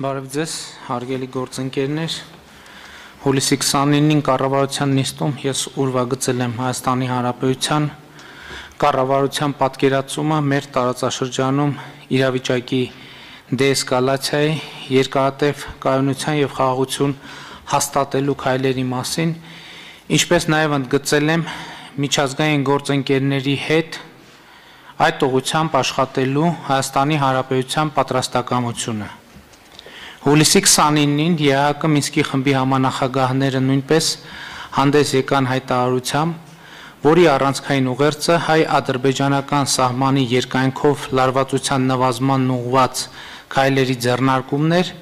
Բարև ձեզ, հարգելի գործընկերներ, հուլիսի 29-ին կառավարության նիստում ես ուրվագծել եմ Հայաստանի Հանրապետության կառավարության պատկերացումը մեր տարածաշրջանում իրավիճակի դեէսկալացիայի, երկարատև կայունության եւ խաղաղություն հաստատելու քայլերի մասին, ինչպես նաեւ ընդգծել եմ միջազգային գործընկերների հետ այդ ուղղությամբ աշխատելու Հայաստանի Հանրապետության պատրաստակամությունը։ Հուլիսի 29-ին ԵԱՀԿ Մինսկի խմբի համանախագահները նույնպես հանդես եկան հայտարարությամբ, որի առանցքային ուղերձը հայ-ադրբեջանական սահմանի երկայնքով լարվածության նվազմանն ուղղված քայլերի ձեռնարկումն էր,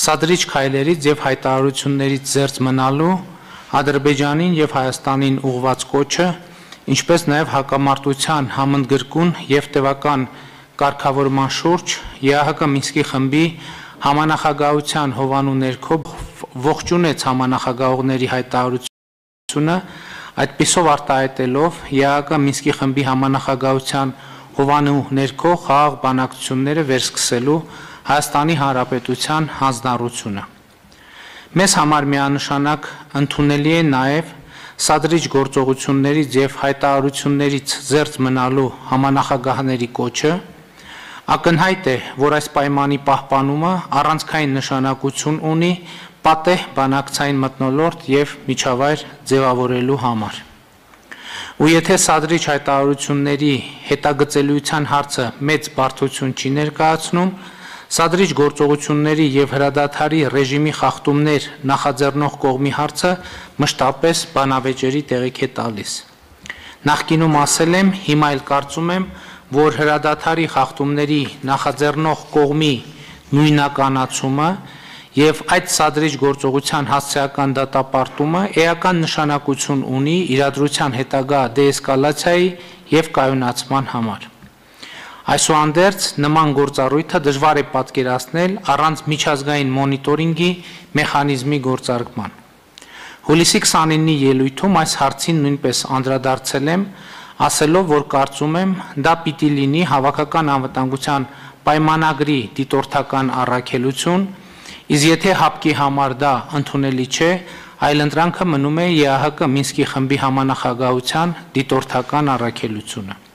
սադրիչ քայլերից եւ հայտարարություններից զերծ մնալու Ադրբեջանին եւ Հայաստանին ուղղված կոչը, ինչպես նաեւ հակամարտության համընդգրկուն եւ տևական կարգավորման շուրջ ԵԱՀԿ Մինսկի խմբի համանախագահության հովանու ներքո ողջունեց համանախագահողների հայտարարությունը, այդպիսով արտահայտելով ԵԱՀԿ Մինսկի խմբի համանախագահության հովանու ներքո խաղաղ բանակցությունները վերսկսելու Հայաստանի Հանրապետության հանձնառությունը։ Մեզ համար միանշանակ ընդունելի է նաև սադրիչ գործողություններից եւ հայտարարություններից զերծ մնալու համանախագահների կոչը, ակնհայտ է, որ այս պայմանի պահպանումը առանցքային նշանակություն ունի պատեհ բանակցային մթնոլորտ եւ միջավայր ձևավորելու համար։ Ու եթե սադրիչ հայտարարությունների հետագծելիության հարցը մեծ բարդություն չի ներկայացնում, սադրիչ գործողությունների եւ հրադադարի ռեժիմի խախտումներ նախաձեռնող կողմի հարցը մշտապես բանավեճերի տեղիք է տալիս։ Նախկինում ասել եմ, հիմա էլ կարծում եմ, որ հրադադարի խախտումների նախաձեռնող կողմի նույնականացումը եւ այդ սադրիչ գործողության հասցեական դատապարտումը էական նշանակություն ունի իրադրության հետագա դեէսկալացիայի եւ կայունացման համար։ Այսուհանդերձ նման գործառույթը դժվար է պատկերացնել առանց միջազգային մոնիտորինգի մեխանիզմի գործարկման։ Հուլիսի 29-ի ելույթում այս հարցին նույնպես անդրադարձել եմ, ասելով, որ կարծում եմ, դա պիտի լինի հավաքական անվտանգության պայմանագրի դիտորդական առաքելություն, իսկ եթե ՀԱՊԿ-ի համար դա ընդունելի չէ, այլընտրանքը մնում է ԵԱՀԿ Մինսկի խմբի համանախագահության դիտորդական առաքելությունը։